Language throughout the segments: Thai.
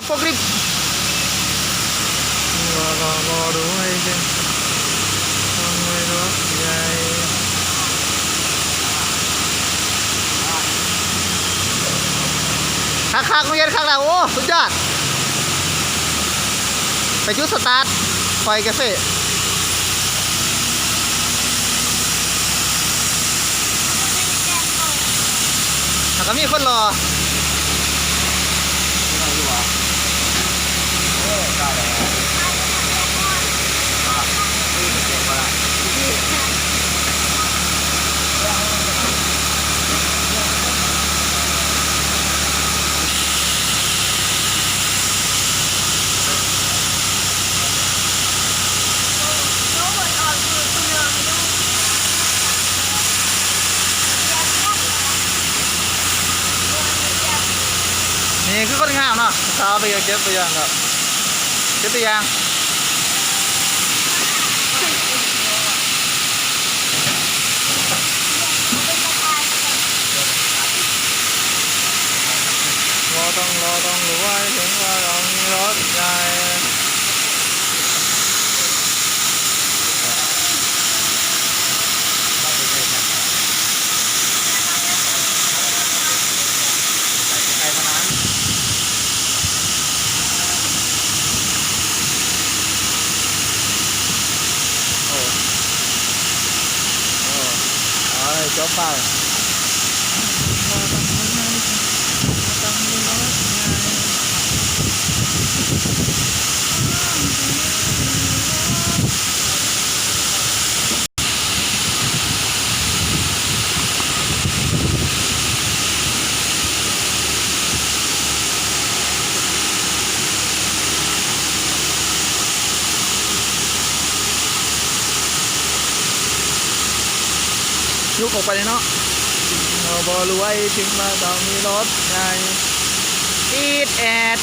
พวกริบรอดูให้เจนต้องไม่รถใหญ่คักๆไม่เย็นคักแล้วโอ้สุดยอดไปจุดสตาร์ทไฟกาแฟแล้วก็มีคนรอนี่คือคนงามเนาะสาวไปเก็บตัวอย่างครับเก็บตัวอย่างต้องรู้ไว้ถึงว่าเรามีรถใหญ่จบไปยุกออกไปเลยเนาะบอรวยถึงมาต้องมีรถใหญ่อีดแอด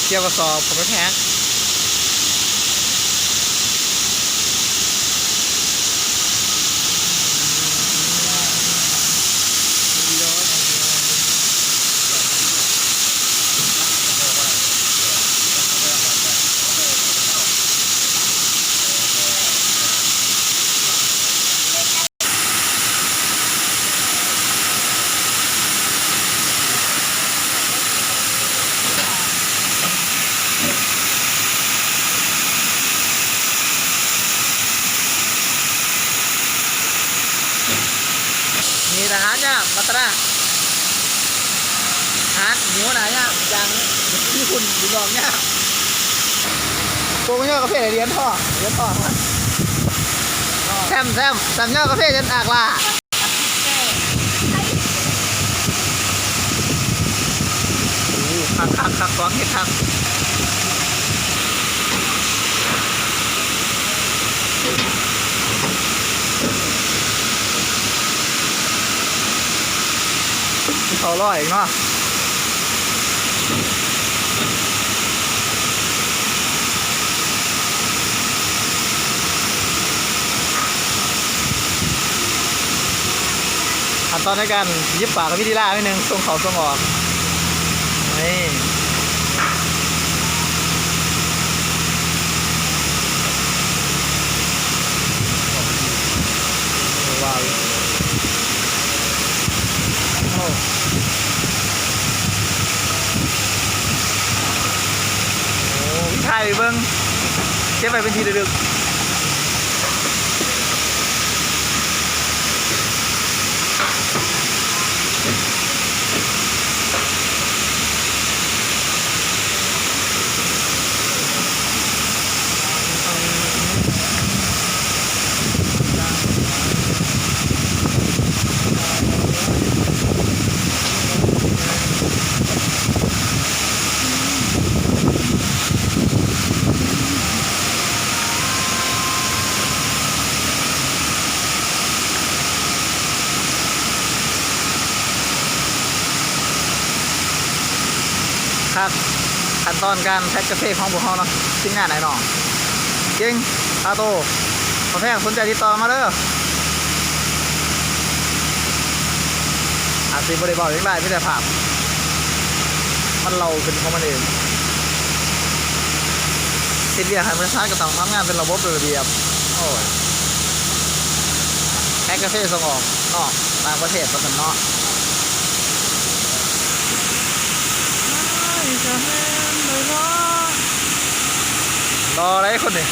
เกี่ยวกับสอบผมไม่แพ้มีทหารเนี่ยมาตราทหารเหนียวหนาเนี่ยอย่างที่คุณดูลองเนี่ยโกงเนี่ยกาแฟเรียนท่อแซมเนี่ยกาแฟจนอากล่าคักสองเห็ดคักเขาลอยเนาะขั้นตอนในการยิบปากกับวิธีล่านิดนึงส่งเขาส่งออกนี่ว้าววิธีเบิ้งเก็บไปเป็นทีดึก ครับขั้นตอนการแพ็คกาแฟของพวกเขาเนาะทีมงานไหนน้องเก่งอาโตพอแพงสนใจติดต่อมาเด้ออาจสิบริบาลยังได้ไม่ได้ภาพมันเราเป็นของมันเองทีเดียวให้บริษัทก็ต้องทำงานเป็นระบบเป็นระเบียบโอ้ยแพ็คกาแฟส่งออกนอกต่างประเทศก็เป็นเนาะรออะไรคนนี่